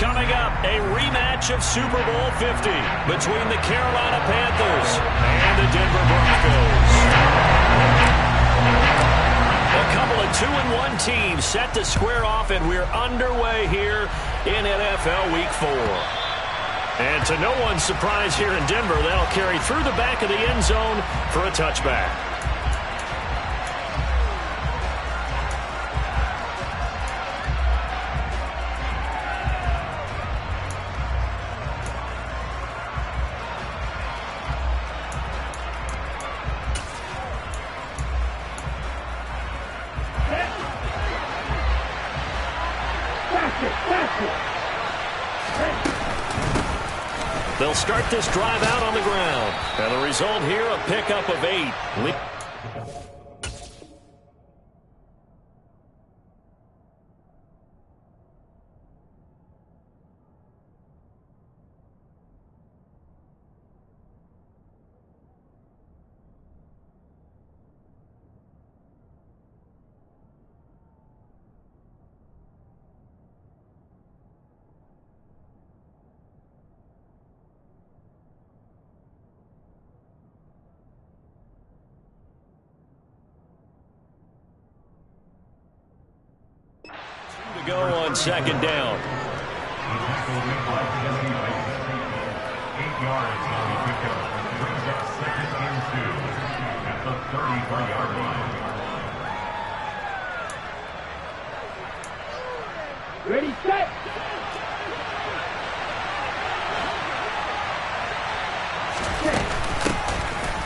Coming up, a rematch of Super Bowl 50 between the Carolina Panthers and the Denver Broncos. A couple of 2-1 teams set to square off, and we're underway here in NFL Week 4. And to no one's surprise here in Denver, that'll carry through the back of the end zone for a touchback. They'll start this drive out on the ground. And the result here, a pickup of 8. To go on second down. 8 yards on the pickup. Brings up 2nd and 2 at the 34-yard line. Ready, set.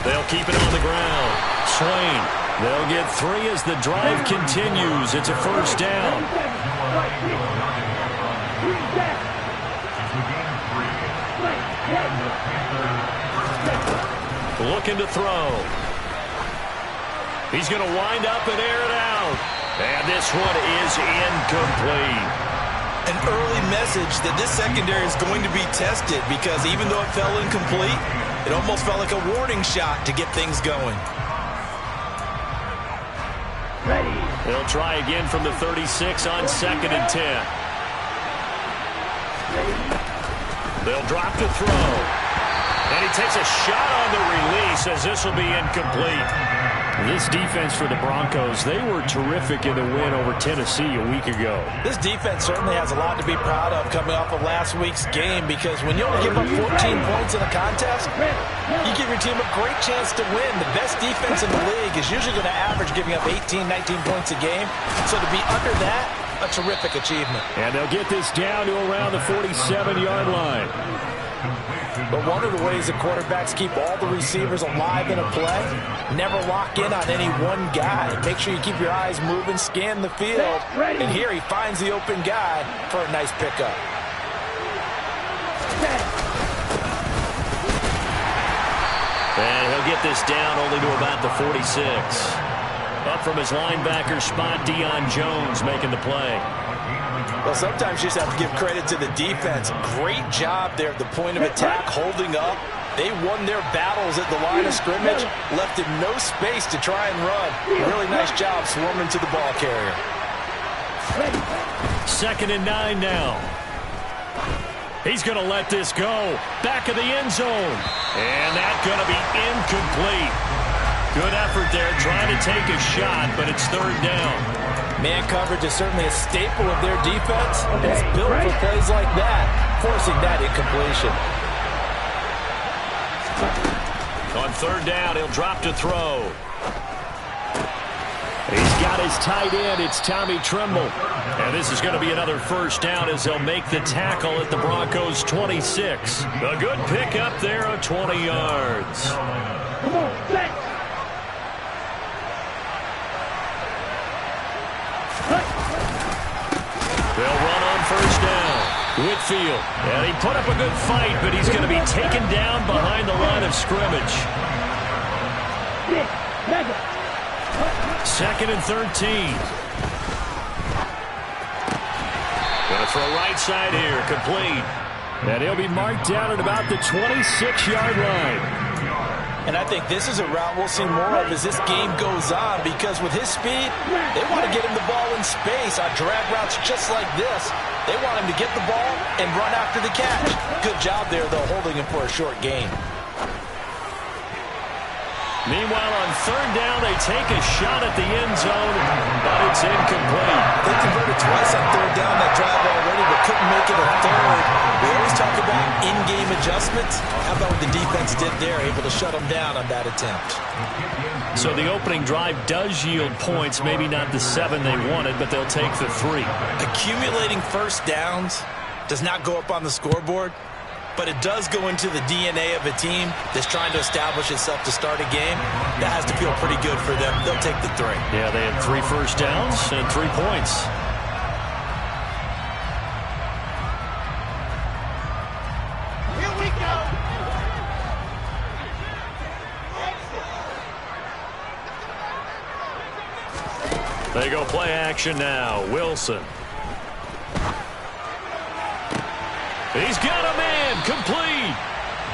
They'll keep it on the ground. Swain. They'll get 3 as the drive continues. It's a first down. Looking to throw. He's going to wind up and air it out. And this one is incomplete. An early message that this secondary is going to be tested, because even though it fell incomplete, it almost felt like a warning shot to get things going. Ready. They'll try again from the 36 on 2nd and 10. They'll drop to throw. And he takes a shot on the release as this will be incomplete. This defense for the Broncos, they were terrific in the win over Tennessee a week ago. This defense certainly has a lot to be proud of coming off of last week's game, because when you only give up 14 points in a contest, you give your team a great chance to win. The best defense in the league is usually going to average giving up 18, 19 points a game. So to be under that, a terrific achievement. And they'll get this down to around the 47-yard line. But one of the ways the quarterbacks keep all the receivers alive in a play, never lock in on any one guy. Make sure you keep your eyes moving, scan the field. And here he finds the open guy for a nice pickup. And he'll get this down only to about the 46. Up from his linebacker spot, Deion Jones making the play. Well, sometimes you just have to give credit to the defense. Great job there at the point of attack, holding up. They won their battles at the line of scrimmage, left him no space to try and run. Really nice job swarming to the ball carrier. 2nd and 9 now. He's going to let this go. Back of the end zone. And that's going to be incomplete. Good effort there, trying to take a shot, but it's 3rd down. Man coverage is certainly a staple of their defense, and it's built for plays like that, forcing that incompletion. On 3rd down, he'll drop to throw. He's got his tight end. It's Tommy Tremble. And this is going to be another first down as they'll make the tackle at the Broncos' 26. A good pick up there of 20 yards. Come on, set. They'll run on first down. Whitfield. And he put up a good fight, but he's going to be taken down behind the line of scrimmage. 2nd and 13. Going to throw right side here. Complete. And he'll be marked down at about the 26-yard line. And I think this is a route we'll see more of as this game goes on, because with his speed, they want to get him the ball in space on drag routes just like this. They want him to get the ball and run after the catch. Good job there, though, holding him for a short gain. Meanwhile, on third down, they take a shot at the end zone, but it's incomplete. They converted twice on third down that drive already, but couldn't make it a third. We always talk about in-game adjustments. How about what the defense did there, able to shut them down on that attempt? So the opening drive does yield points, maybe not the 7 they wanted, but they'll take the 3. Accumulating first downs does not go up on the scoreboard, but it does go into the DNA of a team that's trying to establish itself to start a game. That has to feel pretty good for them. They'll take the 3. Yeah, they had 3 first downs and 3 points. Here we go. They go play action now. Wilson. He's got a man, complete.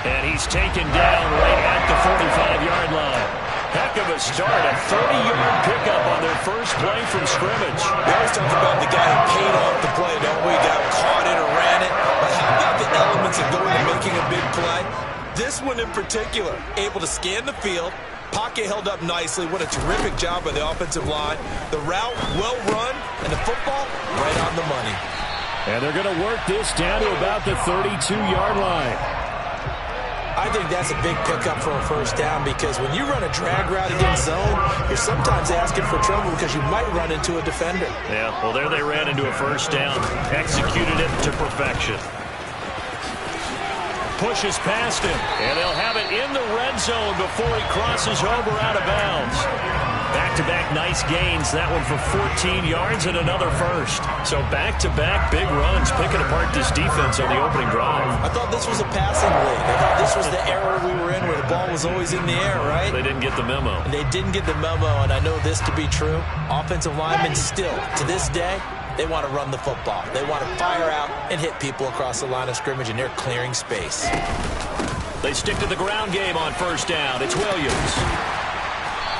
And he's taken down right at the 45-yard line. Heck of a start, a 30-yard pickup on their first play from scrimmage. We always talk about the guy who paid off the play, don't we? Got caught it or ran it. But how about the elements of going and making a big play? This one in particular, able to scan the field. Pocket held up nicely. What a terrific job by the offensive line. The route, well run, and the football, right on the money. And they're going to work this down to about the 32-yard line. I think that's a big pickup for a first down, because when you run a drag route against zone, you're sometimes asking for trouble because you might run into a defender. Yeah, well, there they ran into a first down. Executed it to perfection. Pushes past him, and they'll have it in the red zone before he crosses over out of bounds. Back-to-back nice gains. That one for 14 yards and another first. So back-to-back big runs, picking apart this defense on the opening drive. I thought this was a passing league. I thought this was the era we were in where the ball was always in the air, right? They didn't get the memo. And they didn't get the memo, and I know this to be true. Offensive linemen still, to this day, they want to run the football. They want to fire out and hit people across the line of scrimmage, and they're clearing space. They stick to the ground game on first down. It's Williams.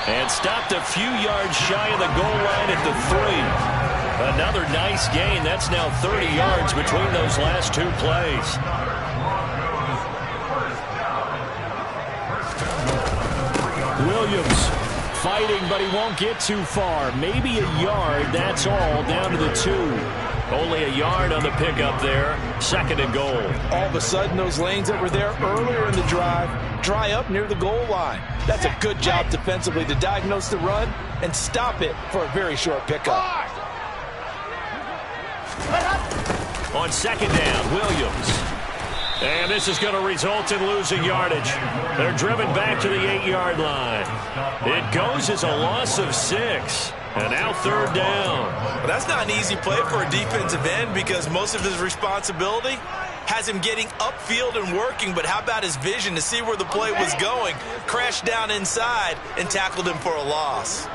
And stopped a few yards shy of the goal line at the 3. Another nice gain. That's now 30 yards between those last 2 plays. Williams fighting, but he won't get too far. Maybe a yard, that's all, down to the 2. Only a yard on the pickup there. 2nd and goal. All of a sudden, those lanes that were there earlier in the drive dry up near the goal line. That's a good job defensively to diagnose the run and stop it for a very short pickup. On 2nd down, Williams. And this is going to result in losing yardage. They're driven back to the 8-yard line. It goes as a loss of 6. And now 3rd down. Well, that's not an easy play for a defensive end, because most of his responsibility has him getting upfield and working, but how about his vision to see where the play was going? Crashed down inside and tackled him for a loss.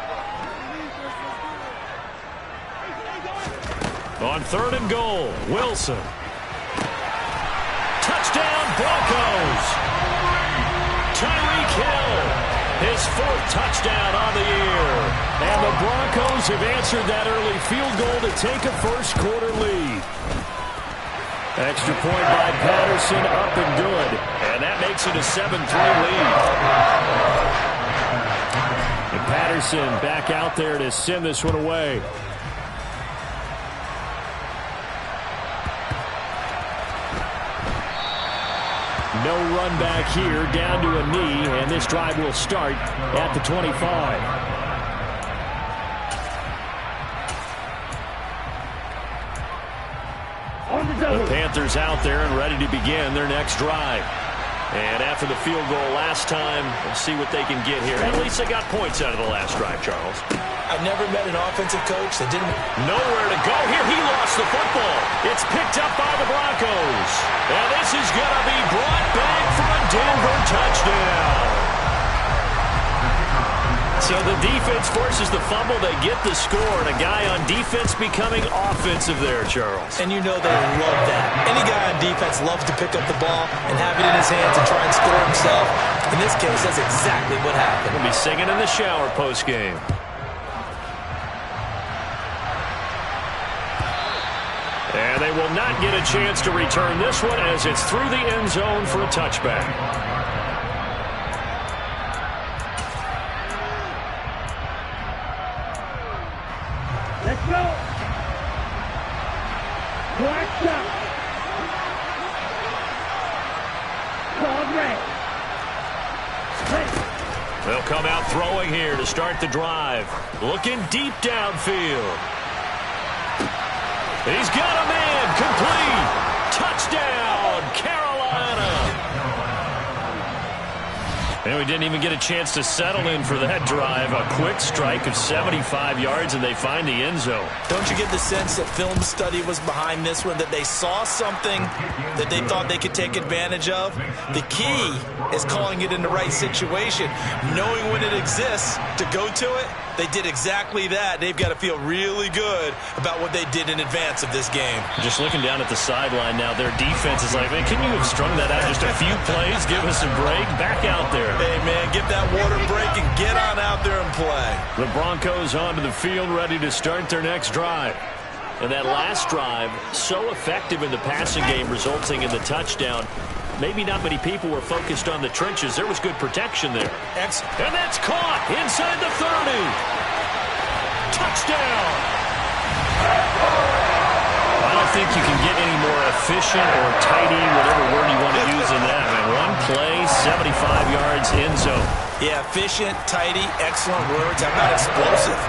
On 3rd and goal, Wilson. Touchdown, Broncos. Tyreek Hill, his 4th touchdown on the year. And the Broncos have answered that early field goal to take a first-quarter lead. Extra point by Patterson, up and good. And that makes it a 7-3 lead. And Patterson back out there to send this one away. No run back here, down to a knee, and this drive will start at the 25. The Panthers out there and ready to begin their next drive. And after the field goal last time, we'll see what they can get here. At least they got points out of the last drive, Charles. I've never met an offensive coach that didn't... Nowhere to go here. He lost the football. It's picked up by the Broncos. And this is going to be brought back for a Denver touchdown. So the defense forces the fumble. They get the score, and a guy on defense becoming offensive there, Charles. And you know they love that. Any guy on defense loves to pick up the ball and have it in his hands and try and score himself. In this case, that's exactly what happened. He'll be singing in the shower post-game. And they will not get a chance to return this one as it's through the end zone for a touchback. Let's go. Black shot. Called red. They'll come out throwing here to start the drive. Looking deep downfield. He's got a man. Complete. Touchdown, Carolina. And we didn't even get a chance to settle in for that drive. A quick strike of 75 yards, and they find the end zone. Don't you get the sense that film study was behind this one, that they saw something that they thought they could take advantage of? The key is calling it in the right situation, knowing when it exists to go to it. They did exactly that. They've got to feel really good about what they did in advance of this game. Just looking down at the sideline now, their defense is like, man, can you have strung that out just a few plays? Give us a break. Back out there. Hey, man, give that water break and get on out there and play. The Broncos onto the field, ready to start their next drive. And that last drive, so effective in the passing game, resulting in the touchdown. Maybe not many people were focused on the trenches. There was good protection there. And that's caught inside the 30. Touchdown. I don't think you can get any more efficient or tidy, whatever word you want to use in that. Man, one play, 75 yards, end zone. Yeah, efficient, tidy, excellent words. How about explosive?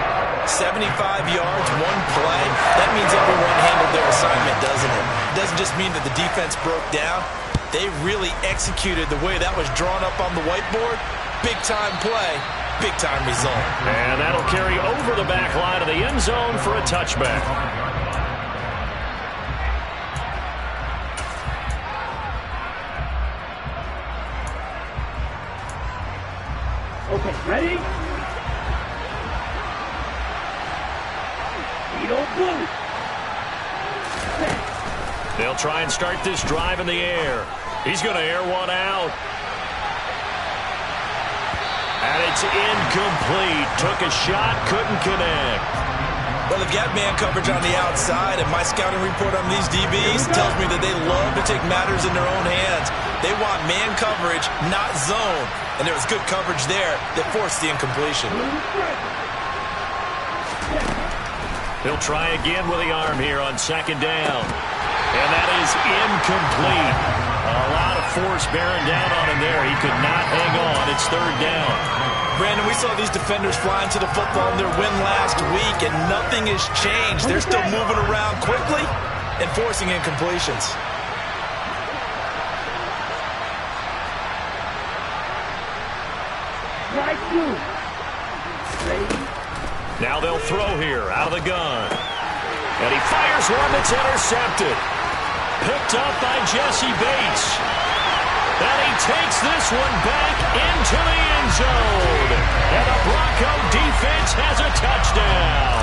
75 yards, one play. That means everyone handled their assignment, doesn't it? It doesn't just mean that the defense broke down. They really executed the way that was drawn up on the whiteboard. Big-time play, big-time result. And that'll carry over the back line of the end zone for a touchback. Okay, ready? You don't move. They'll try and start this drive in the air. He's going to air one out. And it's incomplete. Took a shot, couldn't connect. Well, they've got man coverage on the outside, and my scouting report on these DBs tells me that they love to take matters in their own hands. They want man coverage, not zone. And there was good coverage there that forced the incompletion. He'll try again with the arm here on second down. And that is incomplete. A lot of force bearing down on him there. He could not hang on. It's third down. Brandon, we saw these defenders flying to the football in their win last week, and nothing has changed. They're still moving around quickly and forcing incompletions. Right through. Now they'll throw here out of the gun. And he fires one that's intercepted. Picked up by Jesse Bates. And he takes this one back into the end zone. And the Bronco defense has a touchdown.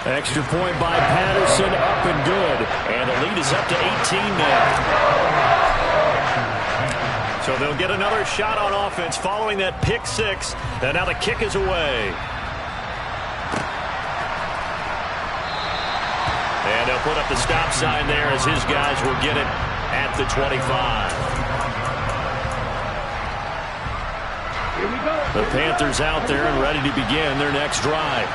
Extra point by Patterson, up and good. And the lead is up to 18 now. So they'll get another shot on offense following that pick six. And now the kick is away. And they'll put up the stop sign there as his guys will get it at the 25. Here we go. The Panthers out there and ready to begin their next drive.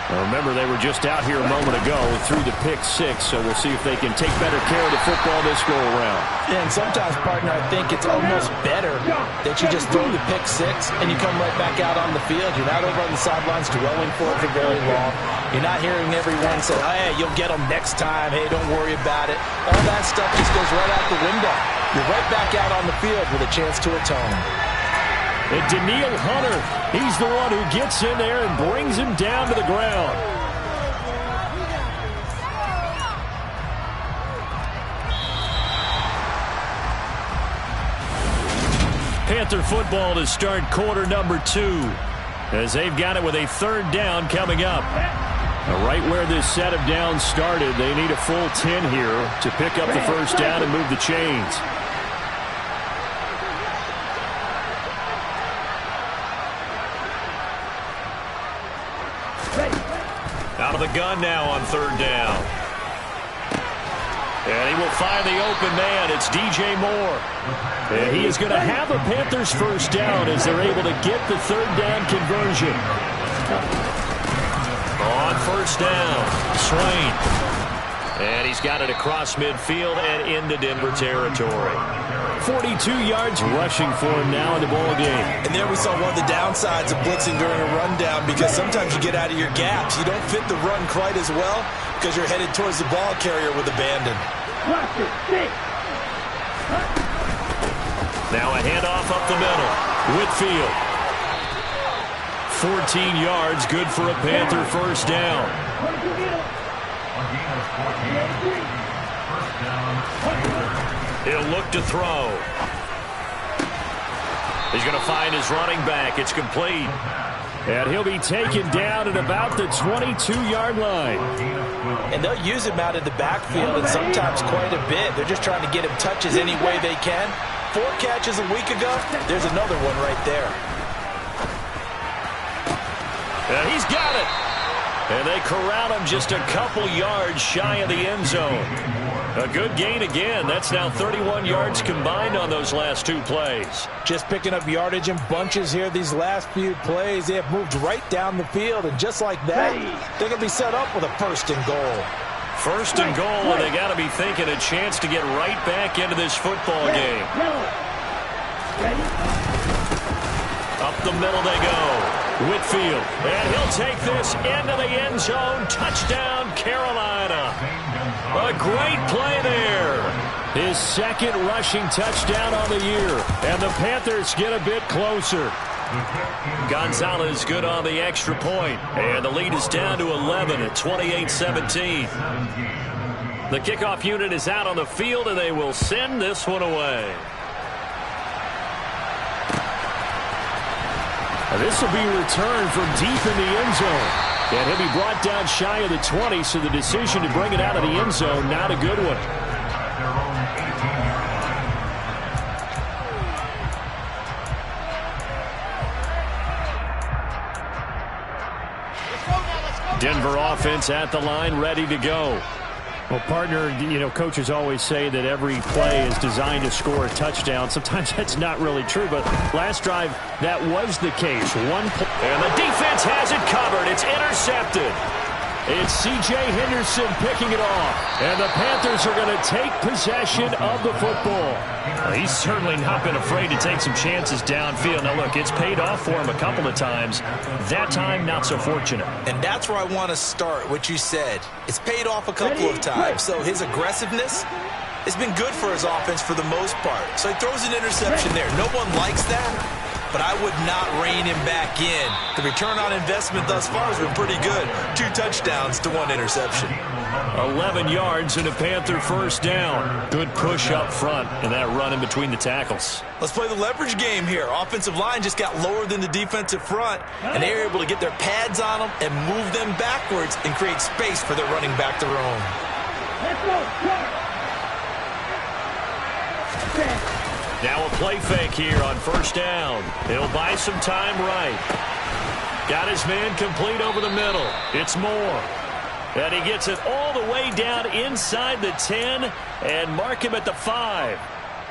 Now remember, they were just out here a moment ago through the pick six, so we'll see if they can take better care of the football this go-around. Yeah, and sometimes, partner, I think it's almost better that you just throw the pick six and you come right back out on the field. You're not over on the sidelines dwelling for it for very long. You're not hearing everyone say, hey, you'll get them next time. Hey, don't worry about it. All that stuff just goes right out the window. You're right back out on the field with a chance to atone. And Daniil Hunter, he's the one who gets in there and brings him down to the ground. Panther football to start quarter number 2 as they've got it with a third down coming up. Right where this set of downs started, they need a full 10 here to pick up the first down and move the chains. Out of the gun now on third down. And he will find the open man. It's DJ Moore. And he is going to have a Panthers first down as they're able to get the third down conversion. On first down, Swain. And he's got it across midfield and into Denver territory. 42 yards rushing for him now in the ball game. And there we saw one of the downsides of blitzing during a rundown, because sometimes you get out of your gaps. You don't fit the run quite as well because you're headed towards the ball carrier with abandon. Now a handoff up the middle. Whitfield. 14 yards, good for a Panther first down. He'll look to throw. He's going to find his running back. It's complete. And he'll be taken down at about the 22-yard line. And they'll use him out in the backfield, and sometimes quite a bit. They're just trying to get him touches any way they can. 4 catches a week ago. There's another one right there. And he's got it. And they corral him just a couple yards shy of the end zone. A good gain again. That's now 31 yards combined on those last 2 plays. Just picking up yardage in bunches here these last few plays. They have moved right down the field, and just like that, they're going to be set up with a first and goal. First and goal, and they got to be thinking a chance to get right back into this football game. Up the middle they go. Whitfield, and he'll take this into the end zone. Touchdown, Carolina. A great play there. His second rushing touchdown on the year, and the Panthers get a bit closer. Gonzalez good on the extra point, and the lead is down to 11 at 28-17. The kickoff unit is out on the field, and they will send this one away. This will be returned from deep in the end zone. And he'll be brought down shy of the 20, so the decision to bring it out of the end zone, not a good one. Denver offense at the line, ready to go. Well, partner, you know, coaches always say that every play is designed to score a touchdown. Sometimes that's not really true, but last drive, that was the case. One play, and the defense has it covered. It's intercepted. It's C.J. Henderson picking it off, and the Panthers are going to take possession of the football. Well, he's certainly not been afraid to take some chances downfield. Now, look, it's paid off for him a couple of times. That time, not so fortunate. And that's where I want to start, what you said. It's paid off a couple of times, so his aggressiveness has been good for his offense for the most part. So he throws an interception there. No one likes that. But I would not rein him back in. The return on investment thus far has been pretty good. 2 touchdowns to 1 interception. 11 yards and a Panther first down. Good push up front and that run in between the tackles. Let's play the leverage game here. Offensive line just got lower than the defensive front, and they were able to get their pads on them and move them backwards and create space for their running back to roam. Let's go. Now a play fake here on first down. He'll buy some time right. Got his man complete over the middle. It's Moore. And he gets it all the way down inside the 10 and mark him at the 5.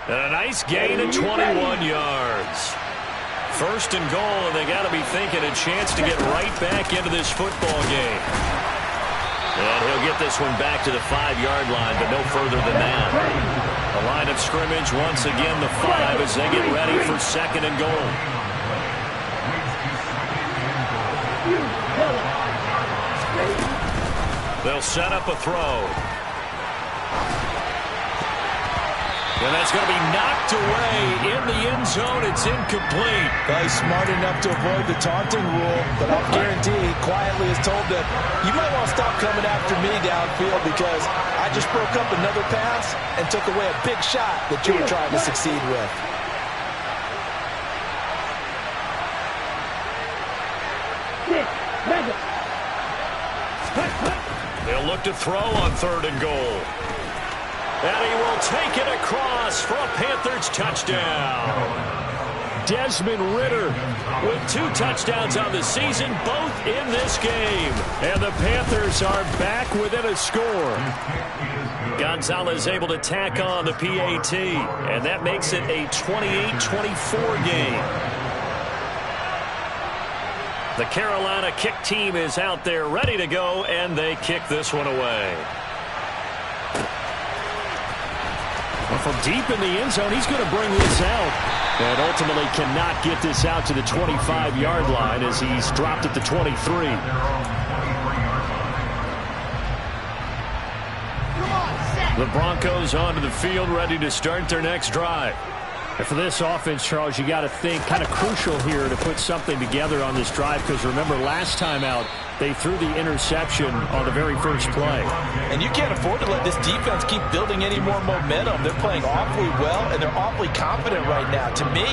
And a nice gain of 21 yards. First and goal, and they got to be thinking a chance to get right back into this football game. And he'll get this one back to the 5-yard line, but no further than that. The line of scrimmage, once again, the 5 as they get ready for second and goal. They'll set up a throw. And that's going to be knocked away in the end zone. It's incomplete. He's smart enough to avoid the taunting rule, but I'll guarantee he quietly is told that you might want to stop coming after me downfield because I just broke up another pass and took away a big shot that you were trying to succeed with. They'll look to throw on 3rd and goal. And he will take it across for a Panthers touchdown. Desmond Ridder with 2 touchdowns on the season, both in this game. And the Panthers are back within a score. Gonzalez able to tack on the PAT, and that makes it a 28-24 game. The Carolina kick team is out there ready to go, and they kick this one away. Well, from deep in the end zone, he's going to bring this out. And ultimately cannot get this out to the 25-yard line as he's dropped at the 23. The Broncos onto the field, ready to start their next drive. And for this offense, Charles, you got to think kind of crucial here to put something together on this drive, because remember last time out they threw the interception on the very first play. And you can't afford to let this defense keep building any more momentum. They're playing awfully well, and they're awfully confident right now. To me,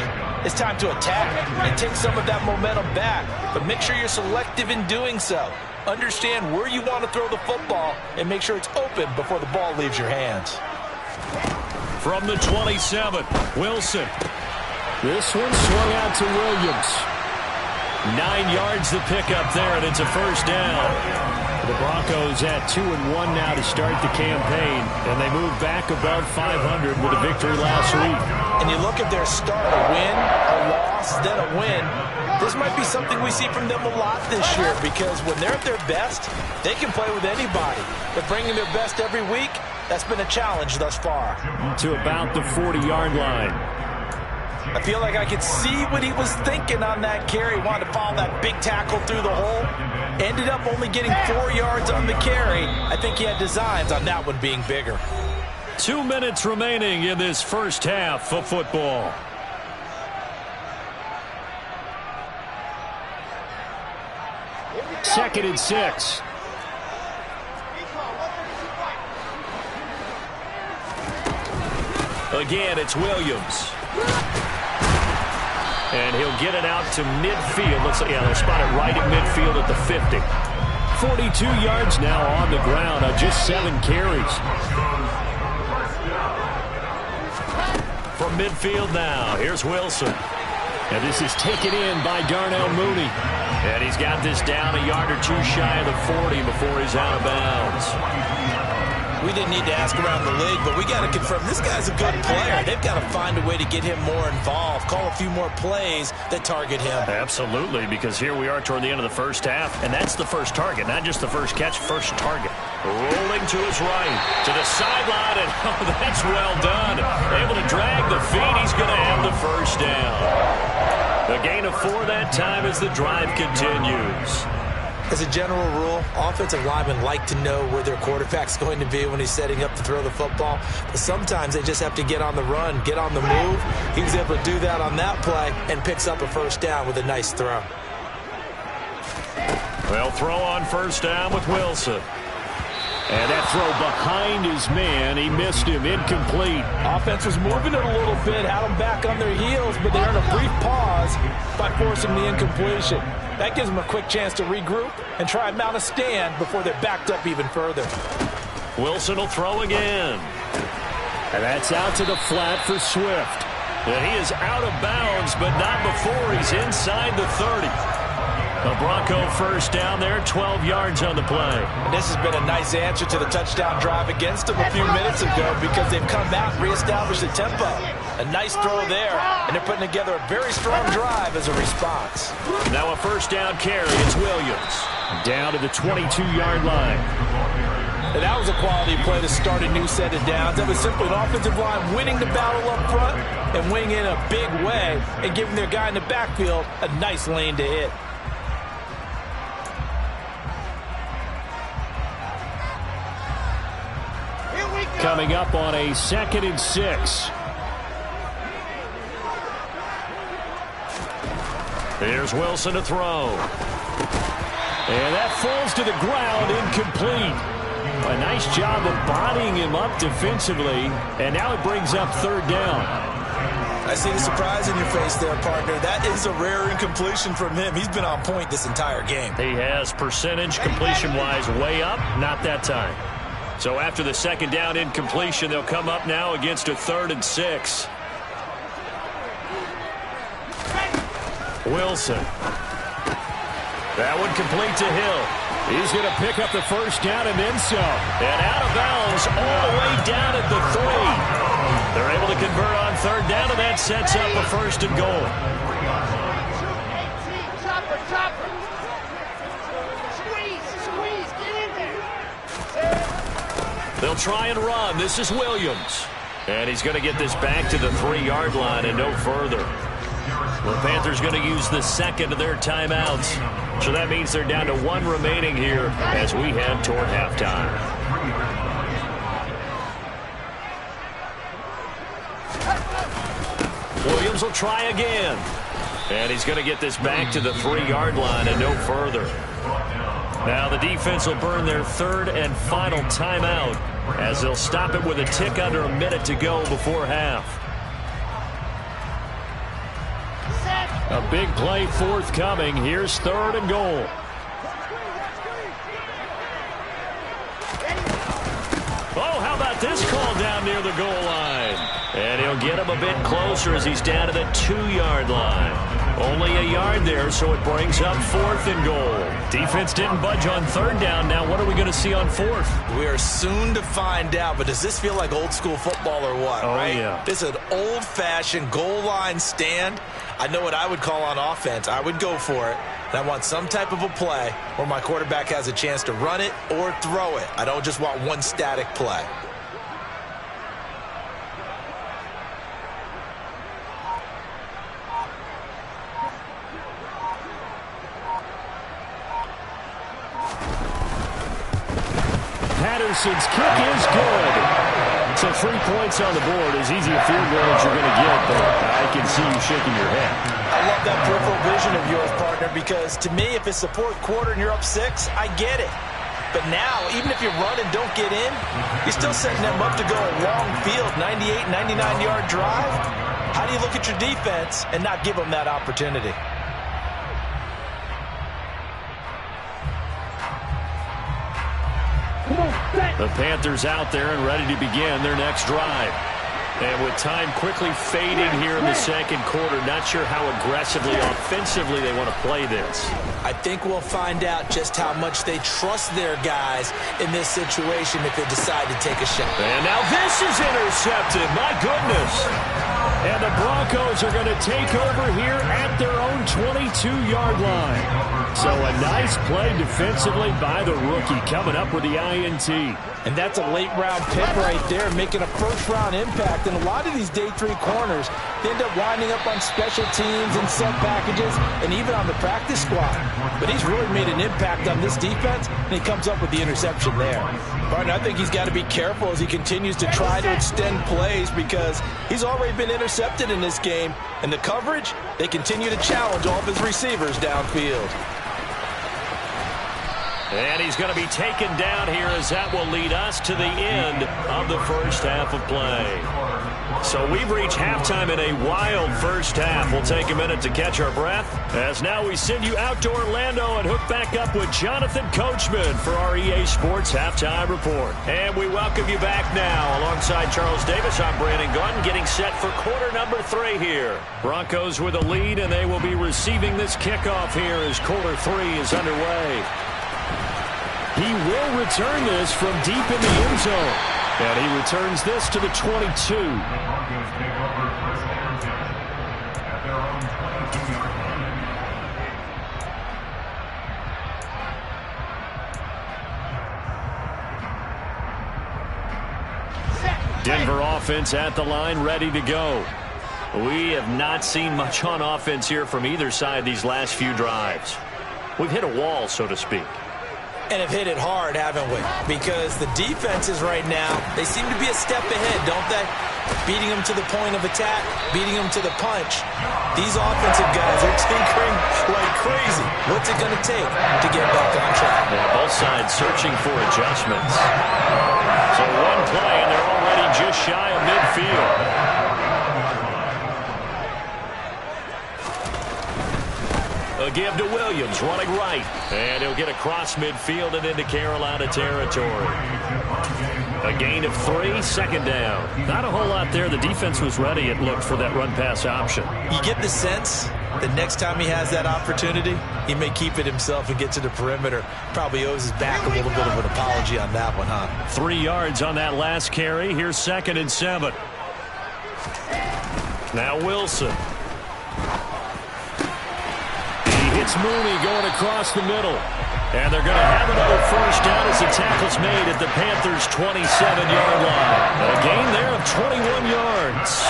it's time to attack and take some of that momentum back. But make sure you're selective in doing so. Understand where you want to throw the football and make sure it's open before the ball leaves your hands. From the 27, Wilson. This one swung out to Williams. 9 yards the pickup there, and it's a first down. The Broncos at 2-1 now to start the campaign, and they move back above 500 with a victory last week. And you look at their start, a win, a loss, then a win. This might be something we see from them a lot this year, because when they're at their best, they can play with anybody. But bringing their best every week, that's been a challenge thus far. To about the 40-yard line. I feel like I could see what he was thinking on that carry. Wanted to follow that big tackle through the hole. Ended up only getting 4 yards on the carry. I think he had designs on that one being bigger. 2 minutes remaining in this first half of football. Second and 6. Again, it's Williams. And he'll get it out to midfield. Let's see, yeah, they'll spot it right at midfield at the 50. 42 yards now on the ground on just 7 carries. From midfield now, here's Wilson. And this is taken in by Darnell Mooney. And he's got this down a yard or two shy of the 40 before he's out of bounds. We didn't need to ask around the league, but we got to confirm this guy's a good player. They've got to find a way to get him more involved, call a few more plays that target him. Absolutely, because here we are toward the end of the first half, and that's the first target, not just the first catch, first target. Rolling to his right, to the sideline, and oh, that's well done. Able to drag the feet, he's going to have the first down. A gain of 4 that time as the drive continues. As a general rule, offensive linemen like to know where their quarterback's going to be when he's setting up to throw the football. But sometimes they just have to get on the run, get on the move. He was able to do that on that play and picks up a first down with a nice throw. They'll throw on first down with Wilson. And that throw behind his man, he missed him, incomplete. Offense was moving it a little bit, had them back on their heels, but they earned a brief pause by forcing the incompletion. That gives them a quick chance to regroup and try and mount a stand before they're backed up even further. Wilson will throw again. And that's out to the flat for Swift. And he is out of bounds, but not before he's inside the 30. A Bronco first down there, 12 yards on the play. And this has been a nice answer to the touchdown drive against them a few minutes ago, because they've come out and reestablished the tempo. A nice throw there, and they're putting together a very strong drive as a response. Now a first down carry, it's Williams. Down to the 22-yard line. And that was a quality play to start a new set of downs. That was simply an offensive line winning the battle up front and winning in a big way and giving their guy in the backfield a nice lane to hit. Coming up on a 2nd and 6. Here's Wilson to throw. And that falls to the ground, incomplete. A nice job of bodying him up defensively, and now it brings up 3rd down. I see the surprise in your face there, partner. That is a rare incompletion from him. He's been on point this entire game. He has percentage completion-wise way up, not that time. So after the second down incompletion, they'll come up now against a 3rd and 6. Wilson. That one complete to Hill. He's going to pick up the first down and then some. And out of bounds all the way down at the 3. They're able to convert on 3rd down, and that sets up a 1st and goal. They'll try and run. This is Williams. And he's going to get this back to the 3-yard line and no further. The Panthers going to use the second of their timeouts. So that means they're down to 1 remaining here as we head toward halftime. Williams will try again. And he's going to get this back to the 3-yard line and no further. Now the defense will burn their 3rd and final timeout as they'll stop it with a tick under a minute to go before half. A big play forthcoming. Here's 3rd and goal. Oh, how about this call down near the goal line? And he'll get him a bit closer as he's down to the 2-yard line. Only a yard there, so it brings up 4th and goal. Defense didn't budge on 3rd down. Now what are we going to see on 4th? We are soon to find out, but does this feel like old school football or what, right? Yeah. This is an old-fashioned goal line stand. I know what I would call on offense. I would go for it. And I want some type of a play where my quarterback has a chance to run it or throw it. I don't just want one static play. Patterson's kick is good. So 3 points on the board. As easy a field goal as you're going to get, but I can see you shaking your head. I love that peripheral vision of yours, partner, because to me, if it's the 4th quarter and you're up 6, I get it. But now, even if you run and don't get in, you're still setting them up to go a long field, 98, 99-yard drive. How do you look at your defense and not give them that opportunity? The Panthers out there and ready to begin their next drive. And with time quickly fading here in the second quarter, not sure how aggressively, offensively they want to play this. I think we'll find out just how much they trust their guys in this situation if they decide to take a shot. And now this is intercepted. My goodness. And the Broncos are going to take over here at their own 22-yard line. So a nice play defensively by the rookie coming up with the INT. And that's a late-round pick right there, making a first-round impact. And a lot of these day 3 corners, they end up winding up on special teams and sub packages and even on the practice squad. But he's really made an impact on this defense, and he comes up with the interception there. Martin, I think he's got to be careful as he continues to try to extend plays because he's already been intercepted in this game. And the coverage, they continue to challenge all of his receivers downfield. And he's going to be taken down here as that will lead us to the end of the first half of play. So we've reached halftime in a wild first half. We'll take a minute to catch our breath as now we send you out to Orlando and hook back up with Jonathan Coachman for our EA Sports Halftime Report. And we welcome you back now. Alongside Charles Davis, I'm Brandon Gunn, getting set for quarter number 3 here. Broncos with a lead, and they will be receiving this kickoff here as quarter 3 is underway. He will return this from deep in the end zone. And he returns this to the 22. Denver offense at the line, ready to go. We have not seen much on offense here from either side these last few drives. We've hit a wall, so to speak. And have hit it hard, haven't we? Because the defenses right now, they seem to be a step ahead, don't they? Beating them to the point of attack, beating them to the punch. These offensive guys are tinkering like crazy. What's it going to take to get back on track? Yeah, both sides searching for adjustments. So one play, and they're already just shy of midfield. A give to Williams, running right. And he'll get across midfield and into Carolina territory. A gain of 3, second down. Not a whole lot there. The defense was ready, it looked, for that run-pass option. You get the sense that next time he has that opportunity, he may keep it himself and get to the perimeter. Probably owes his back a little bit of an apology on that one, huh? 3 yards on that last carry. Here's 2nd and 7. Now Wilson. He hits Mooney going across the middle. And they're going to have another first down as the tackle's made at the Panthers' 27-yard line. A gain there of 21 yards.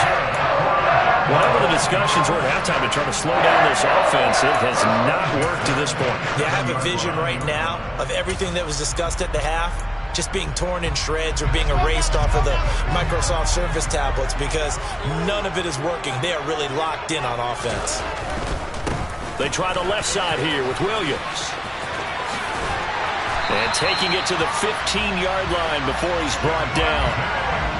Whatever the discussions were at halftime to try to slow down this offense, it has not worked to this point. Yeah, I have a vision right now of everything that was discussed at the half just being torn in shreds or being erased off of the Microsoft Surface tablets because none of it is working. They are really locked in on offense. They try the left side here with Williams. And taking it to the 15-yard line before he's brought down.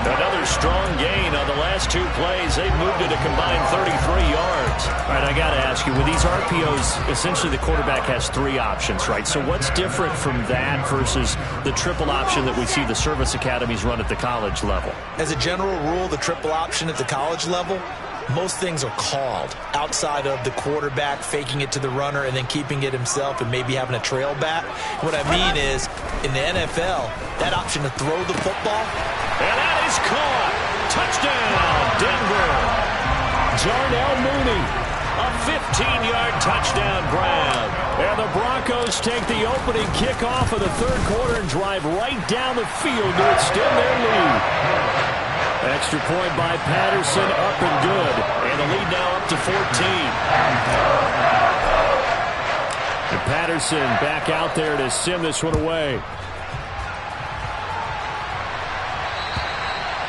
Another strong gain on the last 2 plays. They've moved it a combined 33 yards. All right, I got to ask you, with these RPOs, essentially the quarterback has 3 options, right? So what's different from that versus the triple option that we see the service academies run at the college level? As a general rule, the triple option at the college level, most things are called outside of the quarterback faking it to the runner and then keeping it himself and maybe having a trail back. What I mean is, in the NFL, that option to throw the football. And that is caught. Touchdown, Denver. Darnell Mooney. A 15-yard touchdown grab. And the Broncos take the opening kickoff of the 3rd quarter and drive right down the field to extend their lead. Extra point by Patterson, up and good. And the lead now up to 14. And Patterson back out there to send this one away.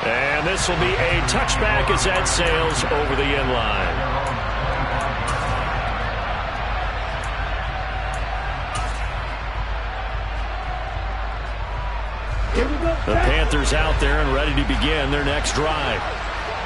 And this will be a touchback as that sails over the end line. The Panthers out there and ready to begin their next drive.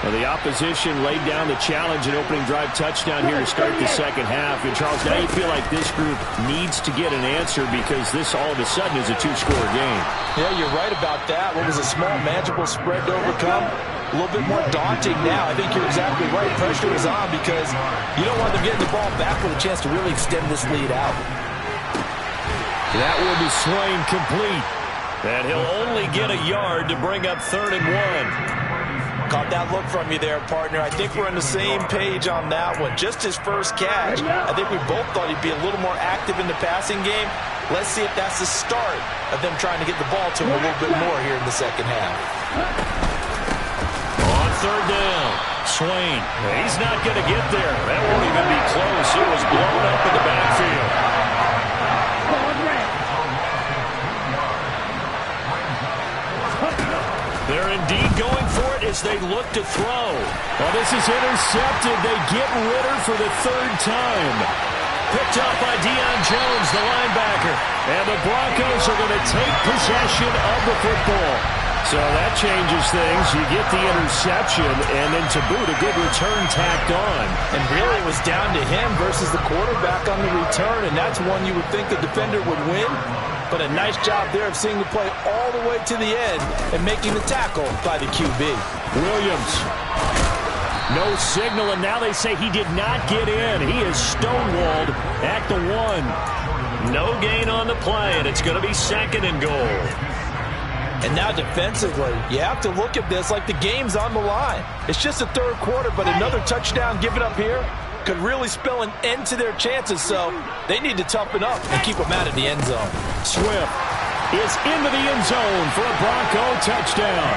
Well, the opposition laid down the challenge and opening drive touchdown here to start the second half. And, Charles, now you feel like this group needs to get an answer because this all of a sudden is a 2-score game. Yeah, you're right about that. What was a small, manageable spread to overcome? A little bit more daunting now. I think you're exactly right. Pressure is on because you don't want them getting the ball back with a chance to really extend this lead out. That one is Swain complete. And he'll only get a yard to bring up 3rd and 1. Caught that look from you there, partner. I think we're on the same page on that one. Just his first catch. I think we both thought he'd be a little more active in the passing game. Let's see if that's the start of them trying to get the ball to him a little bit more here in the second half. On 3rd down, Swain. He's not going to get there. That won't even be close. It was blown up in the backfield. They're indeed going for it as they look to throw. Well, this is intercepted. They get Ritter for the 3rd time. Picked up by Deion Jones, the linebacker. And the Broncos are going to take possession of the football. So that changes things. You get the interception, and then to boot, a good return tacked on. And really it was down to him versus the quarterback on the return, and that's one you would think the defender would win. But a nice job there of seeing the play all the way to the end and making the tackle by the QB. Williams. No signal, and now they say he did not get in. He is stonewalled at the 1. No gain on the play, and it's going to be 2nd and goal. And now defensively, you have to look at this like the game's on the line. It's just the 3rd quarter, but another touchdown given up here could really spell an end to their chances, so they need to toughen up and keep them out of the end zone. Swift is into the end zone for a Bronco touchdown.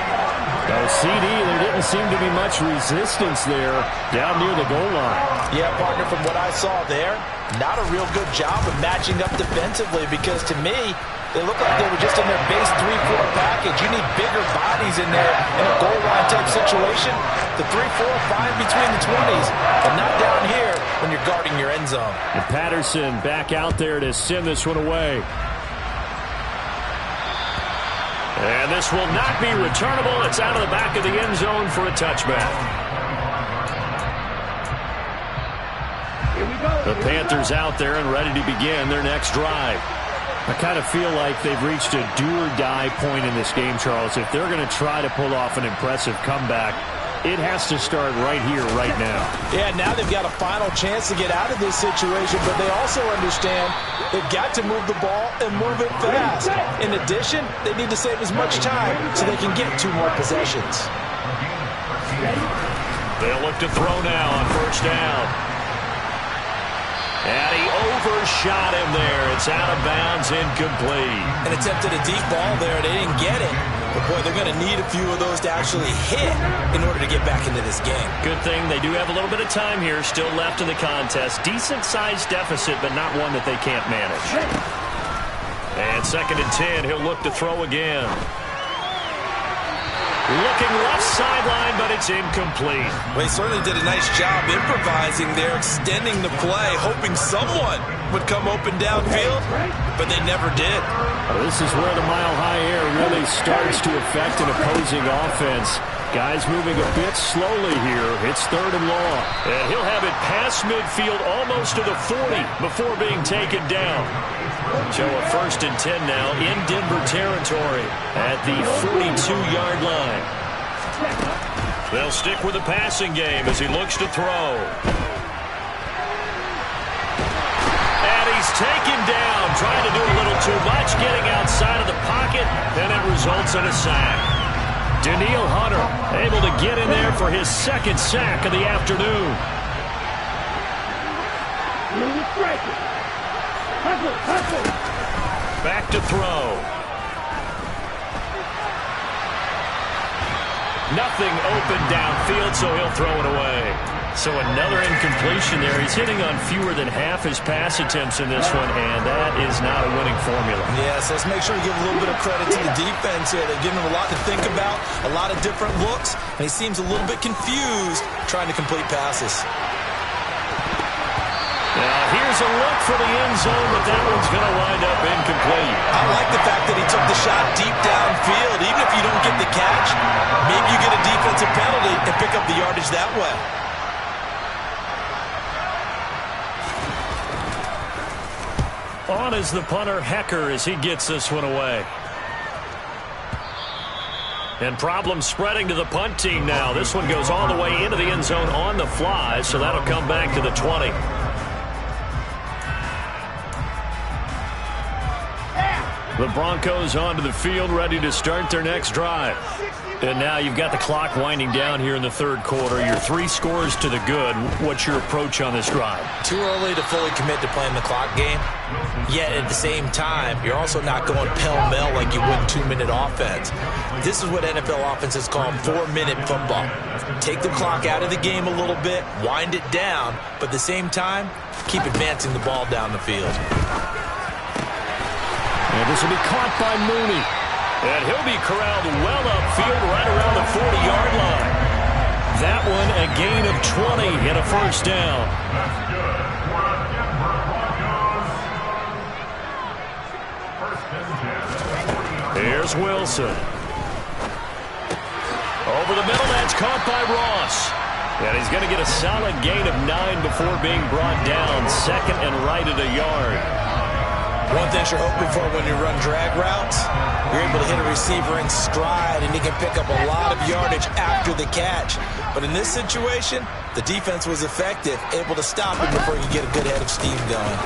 CD, there didn't seem to be much resistance there down near the goal line. Yeah, partner, from what I saw there, not a real good job of matching up defensively because to me, they look like they were just in their base 3-4 package. You need bigger bodies in there in a goal line type situation. The 3-4, fine between the 20s, but not down here when you're guarding your end zone. And Patterson back out there to send this one away. And this will not be returnable. It's out of the back of the end zone for a touchback. Here we go. The Panthers out there and ready to begin their next drive. I kind of feel like they've reached a do-or-die point in this game, Charles. If they're going to try to pull off an impressive comeback, it has to start right here, right now. Yeah, now they've got a final chance to get out of this situation, but they also understand they've got to move the ball and move it fast. In addition, they need to save as much time so they can get 2 more possessions. They'll look to throw now on first down. And he overshot him there. It's out of bounds, incomplete. And attempted a deep ball there. They didn't get it. But, boy, they're going to need a few of those to actually hit in order to get back into this game. Good thing they do have a little bit of time here still left in the contest. Decent-sized deficit, but not one that they can't manage. And 2nd and 10, he'll look to throw again. Looking left sideline, but it's incomplete. Well, he certainly did a nice job improvising there, extending the play, hoping someone would come open downfield, but they never did. This is where the mile-high air really starts to affect an opposing offense. Guys moving a bit slowly here. It's 3rd and long. And he'll have it past midfield almost to the 40 before being taken down. So a 1st and 10 now in Denver territory at the 42-yard line. They'll stick with the passing game as he looks to throw. And he's taken down, trying to do a little too much, getting outside of the pocket, and it results in a sack. Danielle Hunter able to get in there for his 2nd sack of the afternoon. Back to throw. Nothing open downfield, so he'll throw it away. So another incompletion there. He's hitting on fewer than half his pass attempts in this one, and that is not a winning formula. Yes, let's make sure we give a little bit of credit to the defense here. They've given him a lot to think about, a lot of different looks, and he seems a little bit confused trying to complete passes. Now here's a look for the end zone, but that one's going to wind up incomplete. I like the fact that he took the shot deep downfield. Even if you don't get the catch, maybe you get a defensive penalty and pick up the yardage that way. On is the punter, Hecker, as he gets this one away. And problems spreading to the punt team now. This one goes all the way into the end zone on the fly, so that'll come back to the 20. The Broncos onto the field, ready to start their next drive. And now you've got the clock winding down here in the 3rd quarter. Your 3 scores to the good. What's your approach on this drive? Too early to fully commit to playing the clock game. Yet at the same time, you're also not going pell-mell like you would in 2-minute offense. This is what NFL offenses call 4-minute football. Take the clock out of the game a little bit, wind it down, but at the same time, keep advancing the ball down the field. And this will be caught by Mooney. And he'll be corralled well upfield right around the 40-yard line. That one a gain of 20 and a 1st down. Here's Wilson. Over the middle, that's caught by Ross. And he's going to get a solid gain of 9 before being brought down. 2nd and right at a yard. One thing you're hoping for when you run drag routes, you're able to hit a receiver in stride, and he can pick up a lot of yardage after the catch. But in this situation, the defense was effective, able to stop him before you get a good head of steam going.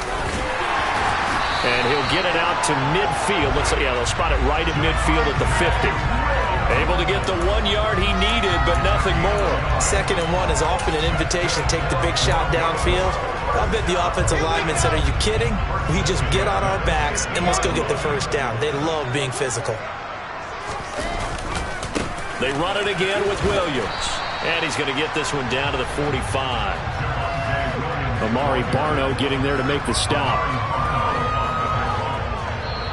And he'll get it out to midfield. Looks like, yeah, they'll spot it right at midfield at the 50. Able to get the 1 yard he needed, but nothing more. 2nd and 1 is often an invitation to take the big shot downfield. I bet the offensive linemen said, are you kidding? We just get on our backs and let's go get the 1st down. They love being physical. They run it again with Williams. And he's going to get this one down to the 45. Amari Barno getting there to make the stop.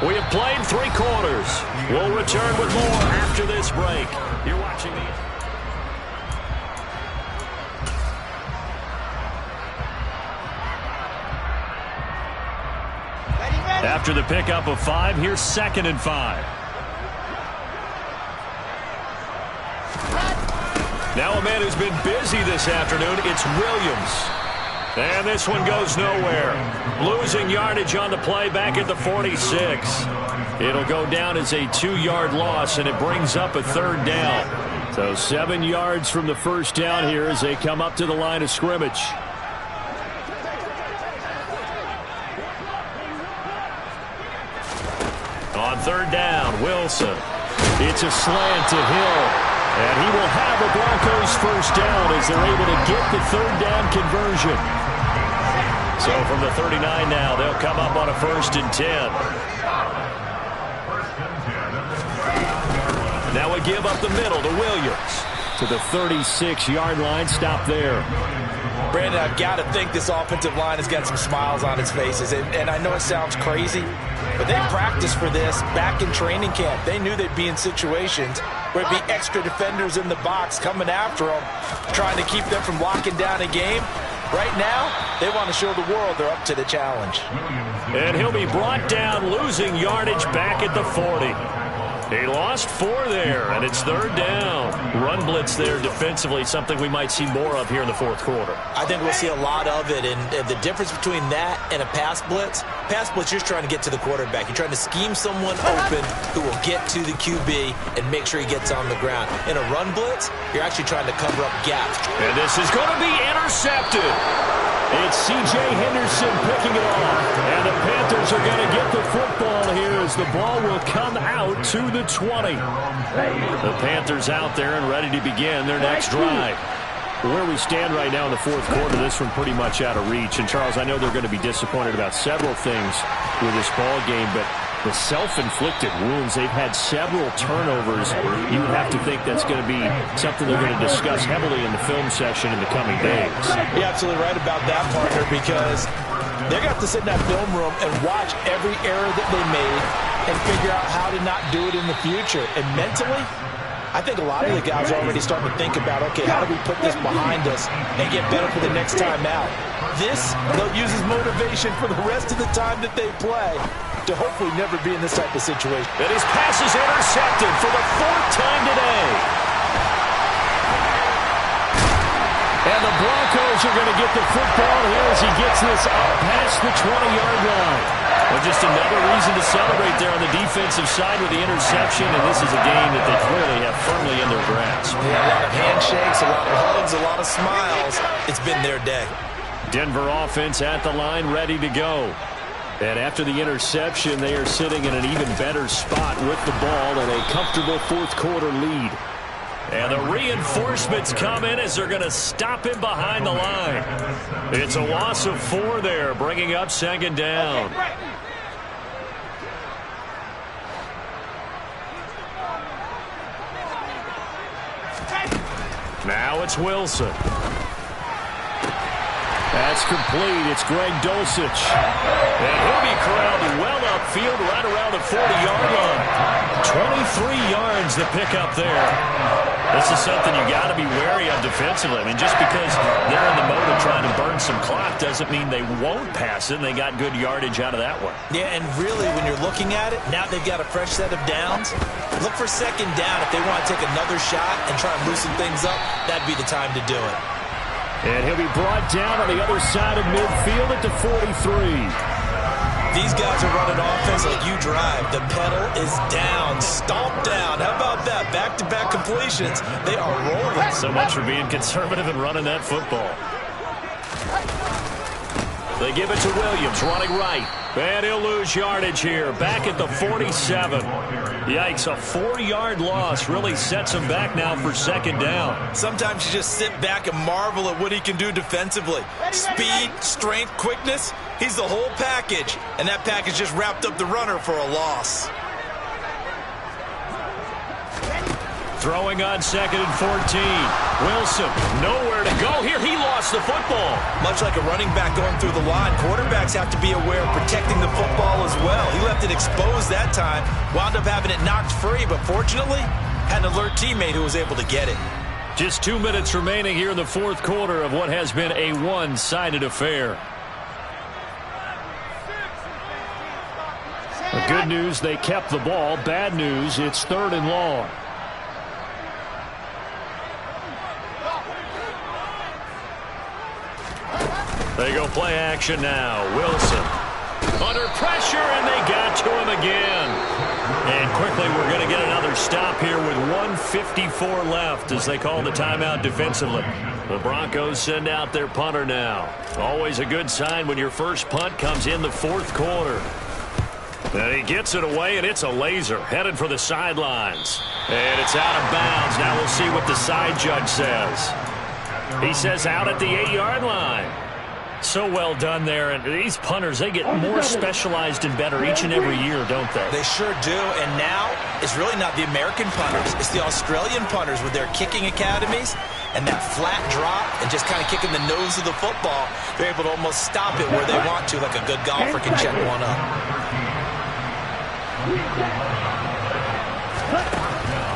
We have played 3 quarters. We'll return with more after this break. You're watching the... After the pickup of 5, here's 2nd and 5. Now a man who's been busy this afternoon, it's Williams. And this one goes nowhere. Losing yardage on the play back at the 46. It'll go down as a 2-yard loss, and it brings up a third down. So 7 yards from the first down here as they come up to the line of scrimmage. On third down, Wilson. It's a slant to Hill. And he will have a Broncos first down as they're able to get the third down conversion. So from the 39 now, they'll come up on a 1st and 10. Now we give up the middle to Williams. To the 36-yard line, stop there. Brandon, I've got to think this offensive line has got some smiles on its faces. And I know it sounds crazy, but they practiced for this back in training camp. They knew they'd be in situations where it'd be extra defenders in the box coming after them, trying to keep them from locking down a game. Right now, they want to show the world they're up to the challenge. And he'll be brought down, losing yardage back at the 40. He lost 4 there, and it's third down. Run blitz there defensively, something we might see more of here in the fourth quarter. I think we'll see a lot of it, and the difference between that and a pass blitz, you're just trying to get to the quarterback. You're trying to scheme someone open who will get to the QB and make sure he gets on the ground. In a run blitz, you're actually trying to cover up gaps. And this is going to be intercepted. It's C.J. Henderson picking it off. And the Panthers are going to get the football here as the ball will come out to the 20. The Panthers out there and ready to begin their next drive. Where we stand right now in the fourth quarter, this one pretty much out of reach. And, Charles, I know they're going to be disappointed about several things with this ball game, but the self-inflicted wounds, they've had several turnovers. You would have to think that's going to be something they're going to discuss heavily in the film session in the coming days. You're absolutely right about that, partner, because they're going to have to sit in that film room and watch every error that they made and figure out how to not do it in the future. And mentally, I think a lot of the guys are already starting to think about, okay, how do we put this behind us and get better for the next time out? This, they'll use as motivation for the rest of the time that they play to hopefully never be in this type of situation. And his pass is intercepted for the 4th time today. And the Broncos are going to get the football here as he gets this up past the 20-yard line. Well, just another reason to celebrate there on the defensive side with the interception, and this is a game that they clearly have firmly in their grasp. Yeah, a lot of handshakes, a lot of hugs, a lot of smiles. It's been their day. Denver offense at the line, ready to go. And after the interception, they are sitting in an even better spot with the ball and a comfortable fourth quarter lead. And the reinforcements come in as they're going to stop him behind the line. It's a loss of 4 there, bringing up 2nd down. Now it's Wilson. That's complete. It's Greg Dulcich. And he'll be corralled well upfield right around the 40-yard line. 23 yards to pick up there. This is something you got to be wary of defensively. I mean, just because they're in the mode of trying to burn some clock doesn't mean they won't pass it, and they got good yardage out of that one. Yeah, and really, when you're looking at it, now they've got a fresh set of downs. Look for 2nd down. If they want to take another shot and try and loosen things up, that'd be the time to do it. And he'll be brought down on the other side of midfield at the 43. These guys are running offense like you drive. The pedal is down, stomped down. How about that? Back-to-back completions. They are rolling. So much for being conservative and running that football. They give it to Williams, running right. And he'll lose yardage here, back at the 47. Yikes, a 4-yard loss really sets him back now for 2nd down. Sometimes you just sit back and marvel at what he can do defensively. Speed, strength, quickness, he's the whole package. And that package just wrapped up the runner for a loss. Throwing on 2nd and 14. Wilson, nowhere to go here. He lost the football. Much like a running back going through the line, quarterbacks have to be aware of protecting the football as well. He left it exposed that time, wound up having it knocked free, but fortunately, had an alert teammate who was able to get it. Just 2 minutes remaining here in the fourth quarter of what has been a one-sided affair. The good news, they kept the ball. Bad news, it's 3rd and long. They go play action now. Wilson under pressure, and they got to him again. And quickly we're going to get another stop here with 1:54 left as they call the timeout defensively. The Broncos send out their punter now. Always a good sign when your first punt comes in the fourth quarter. And he gets it away, and it's a laser headed for the sidelines. And it's out of bounds. Now we'll see what the side judge says. He says out at the 8-yard line. So well done there. And these punters, they get more specialized and better each and every year, don't they? They sure do. And now it's really not the American punters. It's the Australian punters with their kicking academies and that flat drop and just kind of kicking the nose of the football. They're able to almost stop it where they want to, like a good golfer can check one up.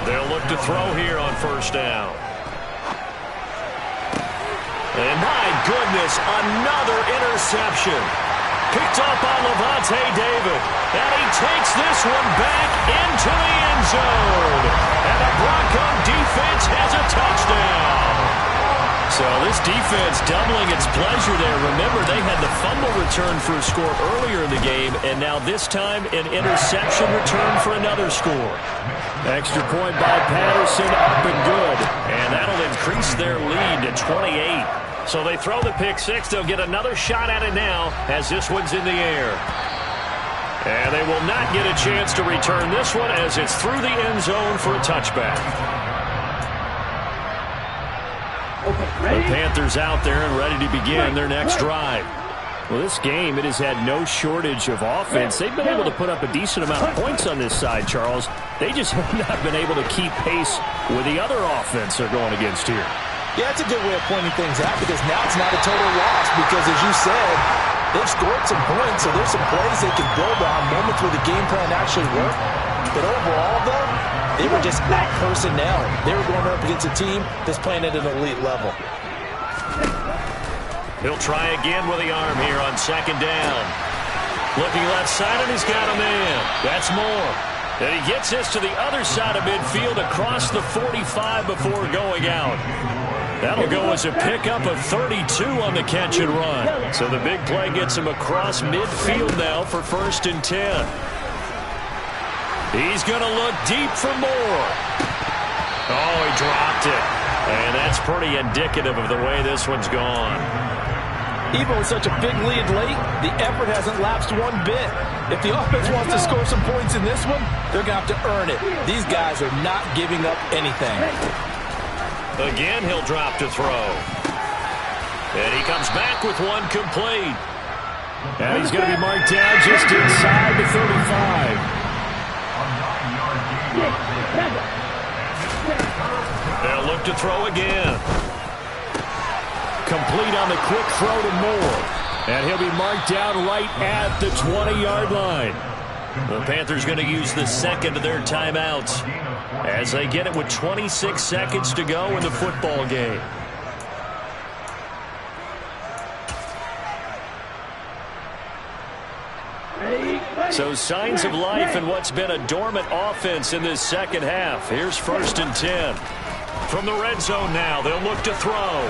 They'll look to throw here on first down. And my goodness, another interception. Picked up on Levante David. And he takes this one back into the end zone. And the Bronco defense has a touchdown. So this defense doubling its pleasure there. Remember, they had the fumble return for a score earlier in the game, and now this time an interception return for another score. Extra point by Patterson, up and good. And that'll increase their lead to 28. So they throw the pick six. They'll get another shot at it now as this one's in the air. And they will not get a chance to return this one as it's through the end zone for a touchback. The Panthers out there and ready to begin their next drive. Well, this game, it has had no shortage of offense. They've been able to put up a decent amount of points on this side, Charles. They just have not been able to keep pace with the other offense they're going against here. Yeah, that's a good way of pointing things out because now it's not a total loss because, as you said, they've scored some points, so there's some plays they can build on, moments where the game plan actually worked. But overall, though, they were just at personnel. They were going up against a team that's playing at an elite level. He'll try again with the arm here on second down. Looking left side, and he's got a man. That's Moore. And he gets this to the other side of midfield across the 45 before going out. That'll go as a pickup of 32 on the catch and run. So the big play gets him across midfield now for 1st and 10. He's going to look deep for Moore. Oh, he dropped it. And that's pretty indicative of the way this one's gone. Even with such a big lead late, the effort hasn't lapsed one bit. If the offense wants to score some points in this one, they're going to have to earn it. These guys are not giving up anything. Again, he'll drop to throw. And he comes back with one complete. And he's going to be marked down just inside the 35. They'll look to throw again. Complete on the quick throw to Moore. And he'll be marked down right at the 20-yard line. The Panthers going to use the second of their timeouts as they get it with 26 seconds to go in the football game. So signs of life in what's been a dormant offense in this second half. Here's 1st and 10. From the red zone now, they'll look to throw.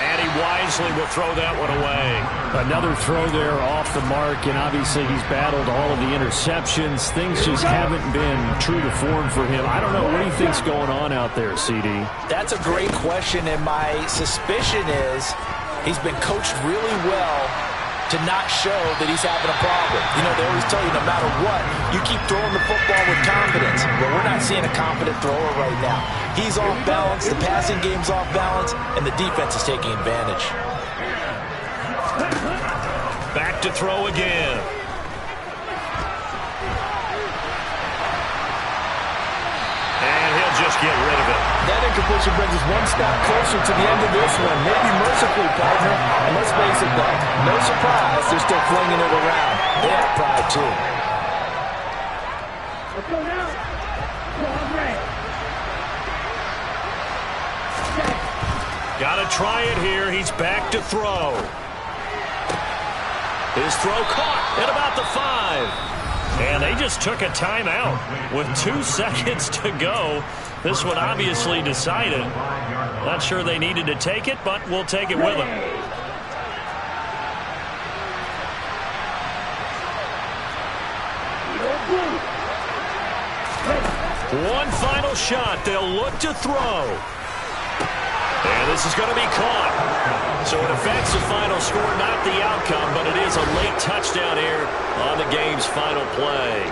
And he wisely will throw that one away. Another throw there off the mark, and obviously he's battled all of the interceptions. Things just haven't been true to form for him. I don't know what he thinks going on out there, CD. That's a great question, and my suspicion is he's been coached really well to not show that he's having a problem. You know, they always tell you no matter what, you keep throwing the football with confidence. Well, we're not seeing a confident thrower right now. He's off balance, the passing game's off balance, and the defense is taking advantage. Back to throw again. And he'll just get rid of it. That incompletion brings us one step closer to the end of this one. Maybe mercifully, partner. And let's face it, though, no surprise, they're still flinging it around. They have pride, too. Let's go now. Cross right. Got to try it here. He's back to throw. His throw caught at about the 5. And they just took a timeout with 2 seconds to go. This one obviously decided. Not sure they needed to take it, but we'll take it with them. One final shot. They'll look to throw. And this is going to be caught. So it affects the final score, not the outcome, but it is a late touchdown here on the game's final play.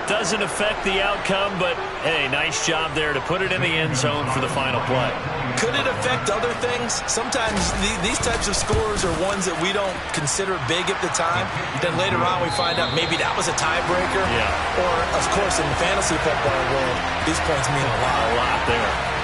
Doesn't affect the outcome, but, hey, nice job there to put it in the end zone for the final play. Could it affect other things? Sometimes these types of scores are ones that we don't consider big at the time. Then later on we find out maybe that was a tiebreaker. Yeah. Or, of course, in the fantasy football world, these points mean a lot. A lot there.